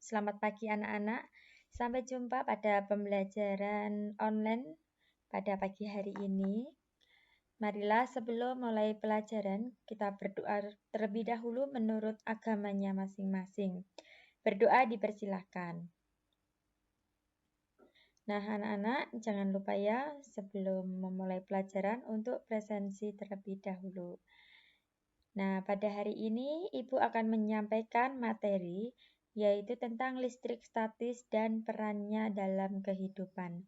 Selamat pagi anak-anak. Sampai jumpa pada pembelajaran online pada pagi hari ini. Marilah sebelum mulai pelajaran, kita berdoa terlebih dahulu menurut agamanya masing-masing. Berdoa dipersilahkan. Nah, anak-anak, jangan lupa ya sebelum memulai pelajaran untuk presensi terlebih dahulu. Nah, pada hari ini Ibu akan menyampaikan materi yaitu tentang listrik statis dan perannya dalam kehidupan.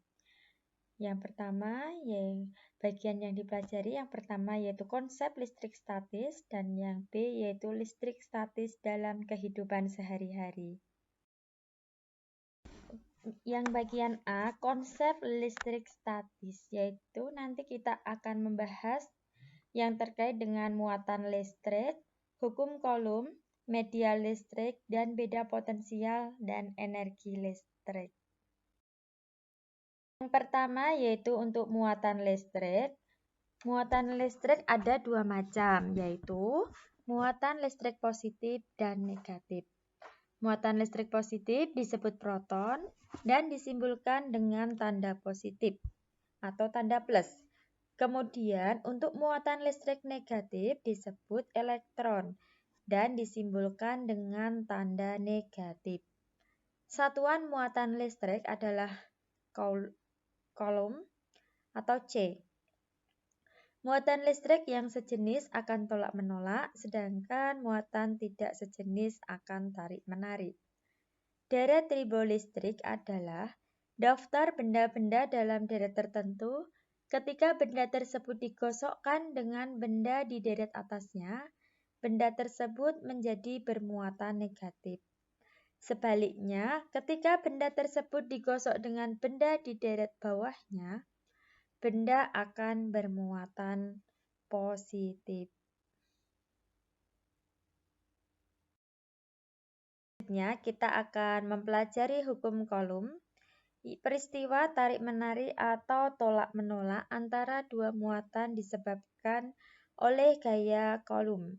Yang pertama, bagian yang dipelajari yang pertama yaitu konsep listrik statis dan yang B yaitu listrik statis dalam kehidupan sehari-hari. Yang bagian A, konsep listrik statis, yaitu nanti kita akan membahas yang terkait dengan muatan listrik, hukum Coulomb, media listrik, dan beda potensial dan energi listrik. Yang pertama yaitu untuk muatan listrik. Muatan listrik ada dua macam, yaitu muatan listrik positif dan negatif. Muatan listrik positif disebut proton dan disimbolkan dengan tanda positif atau tanda plus. Kemudian untuk muatan listrik negatif disebut elektron dan disimbolkan dengan tanda negatif. Satuan muatan listrik adalah Coulomb atau C. Muatan listrik yang sejenis akan tolak-menolak, sedangkan muatan tidak sejenis akan tarik-menarik. Deret tribolistrik adalah daftar benda-benda dalam deret tertentu. Ketika benda tersebut digosokkan dengan benda di deret atasnya, benda tersebut menjadi bermuatan negatif. Sebaliknya, ketika benda tersebut digosok dengan benda di deret bawahnya, benda akan bermuatan positif. Selanjutnya, kita akan mempelajari hukum Coulomb, peristiwa tarik-menarik atau tolak-menolak antara dua muatan disebabkan oleh gaya Coulomb.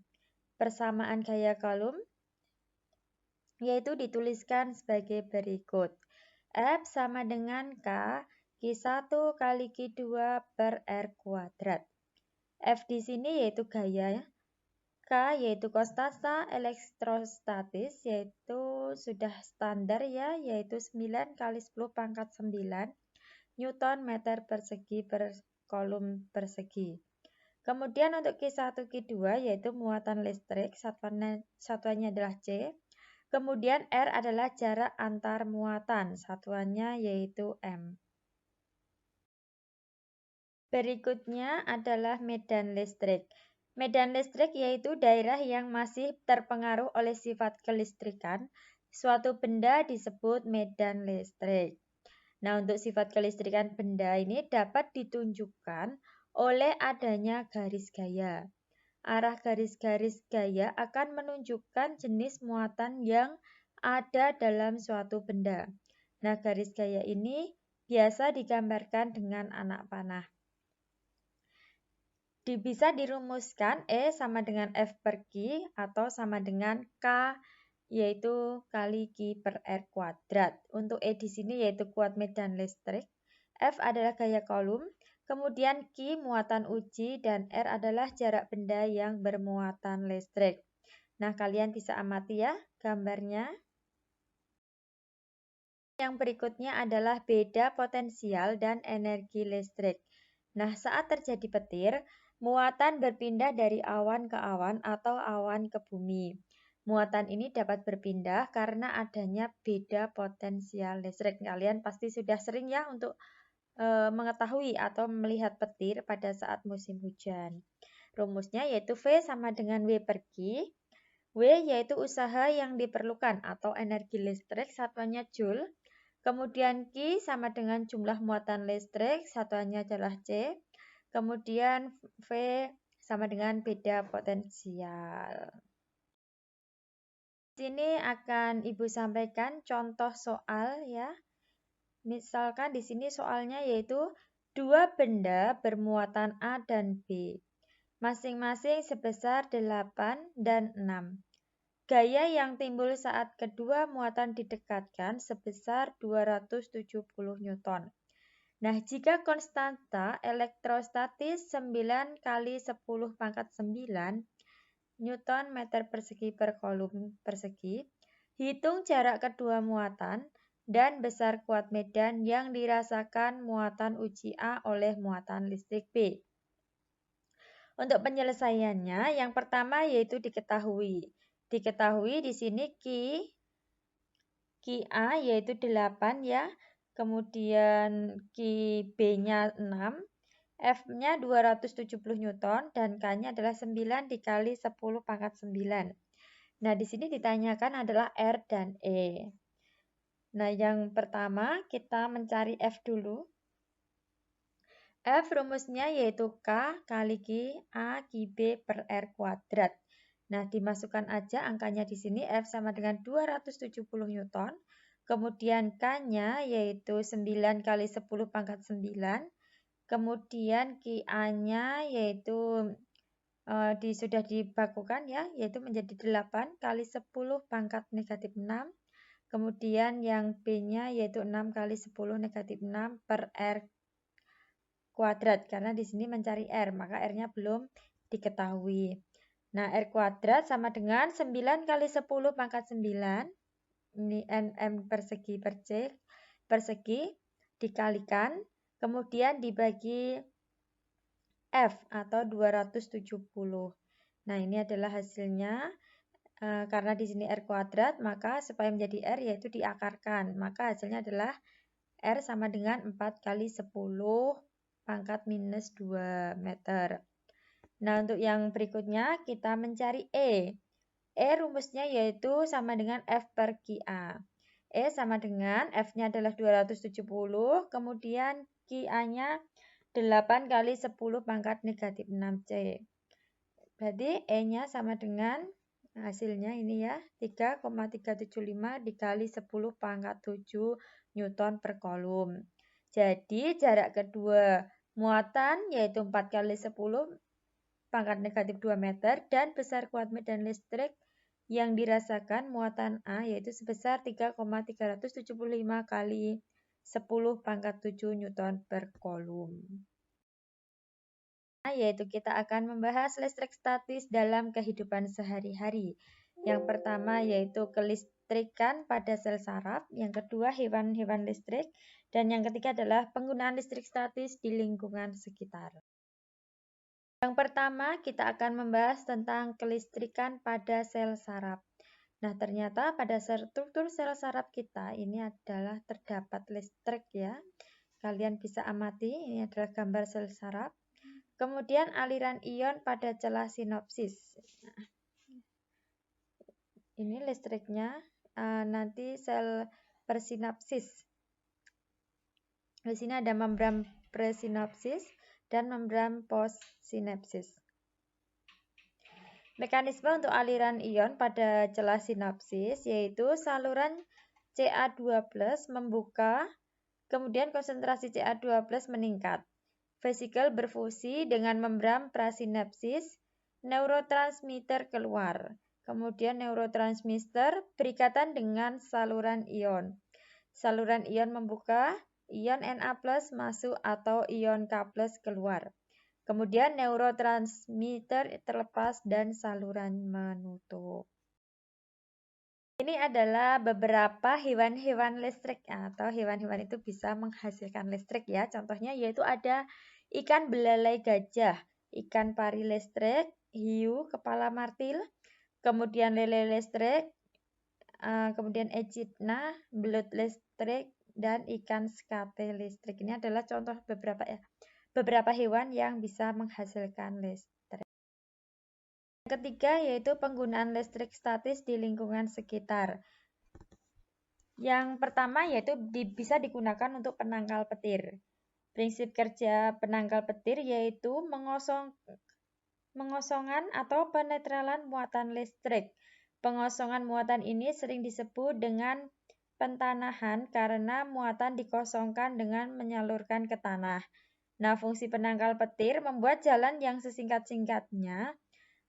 Persamaan gaya Coulomb yaitu dituliskan sebagai berikut. F sama dengan K, Q1 kali Q2 per R kuadrat. F di sini yaitu gaya, K yaitu konstanta elektrostatis, yaitu sudah standar ya, yaitu 9 kali 10 pangkat 9 Newton meter persegi per Coulomb persegi. Kemudian untuk Q1, Q2 yaitu muatan listrik, satuannya adalah C. Kemudian R adalah jarak antar muatan, satuannya yaitu M. Berikutnya adalah medan listrik. Medan listrik yaitu daerah yang masih terpengaruh oleh sifat kelistrikan. Suatu benda disebut medan listrik. Nah, untuk sifat kelistrikan benda ini dapat ditunjukkan oleh adanya garis gaya. Arah garis-garis gaya akan menunjukkan jenis muatan yang ada dalam suatu benda. Nah, garis gaya ini biasa digambarkan dengan anak panah. Bisa dirumuskan E sama dengan F per Q atau sama dengan K yaitu kali Q per R kuadrat. Untuk E di sini yaitu kuat medan listrik, F adalah gaya Coulomb, kemudian Q muatan uji, dan R adalah jarak benda yang bermuatan listrik. Nah, kalian bisa amati ya gambarnya. Yang berikutnya adalah beda potensial dan energi listrik. Nah, saat terjadi petir, muatan berpindah dari awan ke awan atau awan ke bumi. Muatan ini dapat berpindah karena adanya beda potensial listrik. Kalian pasti sudah sering ya untuk mengetahui atau melihat petir pada saat musim hujan. Rumusnya yaitu V sama dengan W per Q. W yaitu usaha yang diperlukan atau energi listrik, satuannya Joule. Kemudian Q sama dengan jumlah muatan listrik, satuannya adalah C. Kemudian V sama dengan beda potensial. Di sini akan Ibu sampaikan contoh soal ya. Misalkan di sini soalnya yaitu dua benda bermuatan A dan B, masing-masing sebesar 8 dan 6. Gaya yang timbul saat kedua muatan didekatkan sebesar 270 Newton. Nah, jika konstanta elektrostatis 9 kali 10 pangkat 9 Newton meter persegi per kolom persegi, hitung jarak kedua muatan dan besar kuat medan yang dirasakan muatan uji A oleh muatan listrik B. Untuk penyelesaiannya, yang pertama yaitu diketahui. Diketahui di sini Ki A yaitu 8 ya, kemudian Ki B-nya 6, F-nya 270 Newton, dan K-nya adalah 9 dikali 10 pangkat 9. Nah, di sini ditanyakan adalah R dan E. Nah, yang pertama kita mencari F dulu. F rumusnya yaitu K kali Q A Q B per R kuadrat. Nah, dimasukkan aja angkanya di sini F sama dengan 270 Newton. Kemudian K-nya yaitu 9 kali 10 pangkat 9. Kemudian QA-nya yaitu sudah dibakukan ya, yaitu menjadi 8 kali 10 pangkat negatif 6. Kemudian yang B-nya yaitu 6 kali 10 negatif 6 per R kuadrat. Karena di sini mencari R, maka R-nya belum diketahui. Nah, R kuadrat sama dengan 9 kali 10 pangkat 9. Ini NM persegi per C persegi dikalikan. Kemudian dibagi F atau 270. Nah, ini adalah hasilnya. Karena di sini R kuadrat, maka supaya menjadi R yaitu diakarkan. Maka hasilnya adalah R sama dengan 4 kali 10 pangkat minus 2 meter. Nah, untuk yang berikutnya kita mencari E. E rumusnya yaitu sama dengan F per QA. E sama dengan F-nya adalah 270, kemudian QA-nya 8 kali 10 pangkat negatif 6C. Berarti E-nya sama dengan hasilnya ini ya, 3,375 dikali 10 pangkat 7 Newton per kolom. Jadi jarak kedua muatan yaitu 4 kali 10 pangkat negatif 2 meter dan besar kuat medan listrik yang dirasakan muatan A yaitu sebesar 3,375 kali 10 pangkat 7 Newton per kolom. Yaitu kita akan membahas listrik statis dalam kehidupan sehari-hari. Yang pertama yaitu kelistrikan pada sel saraf, yang kedua hewan-hewan listrik, dan yang ketiga adalah penggunaan listrik statis di lingkungan sekitar. Yang pertama, kita akan membahas tentang kelistrikan pada sel saraf. Nah, ternyata pada struktur sel saraf kita ini adalah terdapat listrik ya. Kalian bisa amati, ini adalah gambar sel saraf. Kemudian aliran ion pada celah sinopsis. Nah, ini listriknya, nanti sel persinapsis. Di sini ada membran presinapsis dan membran postsinapsis. Mekanisme untuk aliran ion pada celah sinapsis yaitu saluran Ca2+ membuka, kemudian konsentrasi Ca2+ meningkat. Vesikel berfusi dengan membran prasinapsis, neurotransmitter keluar. Kemudian neurotransmitter berikatan dengan saluran ion. Saluran ion membuka, ion Na+ masuk atau ion K+ keluar. Kemudian neurotransmitter terlepas dan saluran menutup. Ini adalah beberapa hewan-hewan listrik atau hewan-hewan itu bisa menghasilkan listrik ya. Contohnya yaitu ada ikan belalai gajah, ikan pari listrik, hiu, kepala martil, kemudian lele listrik, kemudian echidna, belut listrik, dan ikan skate listrik. Ini adalah contoh beberapa hewan yang bisa menghasilkan listrik. Yang ketiga yaitu penggunaan listrik statis di lingkungan sekitar. Yang pertama yaitu bisa digunakan untuk penangkal petir. Prinsip kerja penangkal petir yaitu mengosongan atau penetralan muatan listrik. Pengosongan muatan ini sering disebut dengan pentanahan karena muatan dikosongkan dengan menyalurkan ke tanah. Nah, fungsi penangkal petir membuat jalan yang sesingkat-singkatnya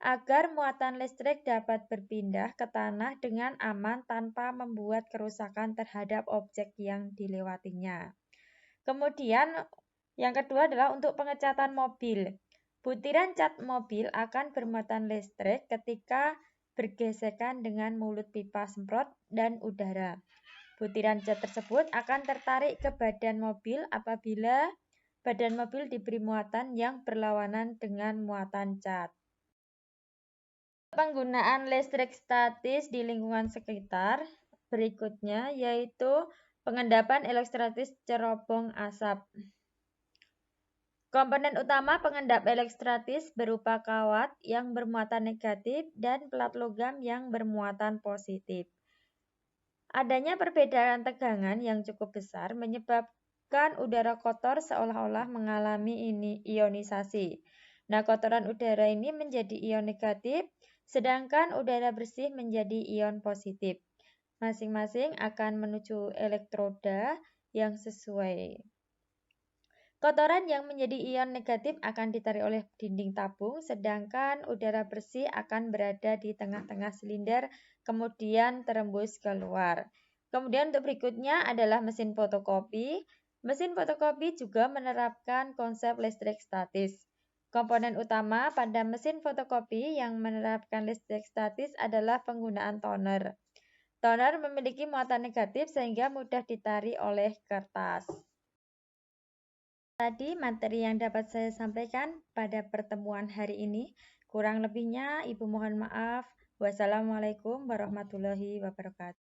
agar muatan listrik dapat berpindah ke tanah dengan aman tanpa membuat kerusakan terhadap objek yang dilewatinya. Kemudian yang kedua adalah untuk pengecatan mobil. Butiran cat mobil akan bermuatan listrik ketika bergesekan dengan mulut pipa semprot dan udara. Butiran cat tersebut akan tertarik ke badan mobil apabila badan mobil diberi muatan yang berlawanan dengan muatan cat. Penggunaan listrik statis di lingkungan sekitar berikutnya yaitu pengendapan elektrostatis cerobong asap. Komponen utama pengendap elektrostatis berupa kawat yang bermuatan negatif dan plat logam yang bermuatan positif. Adanya perbedaan tegangan yang cukup besar menyebabkan udara kotor seolah-olah mengalami ionisasi. Nah, kotoran udara ini menjadi ion negatif, sedangkan udara bersih menjadi ion positif. Masing-masing akan menuju elektroda yang sesuai. Kotoran yang menjadi ion negatif akan ditarik oleh dinding tabung, sedangkan udara bersih akan berada di tengah-tengah silinder, kemudian terembus keluar. Kemudian untuk berikutnya adalah mesin fotokopi. Mesin fotokopi juga menerapkan konsep listrik statis. Komponen utama pada mesin fotokopi yang menerapkan listrik statis adalah penggunaan toner. Toner memiliki muatan negatif sehingga mudah ditarik oleh kertas. Tadi materi yang dapat saya sampaikan pada pertemuan hari ini. Kurang lebihnya Ibu mohon maaf. Wassalamualaikum warahmatullahi wabarakatuh.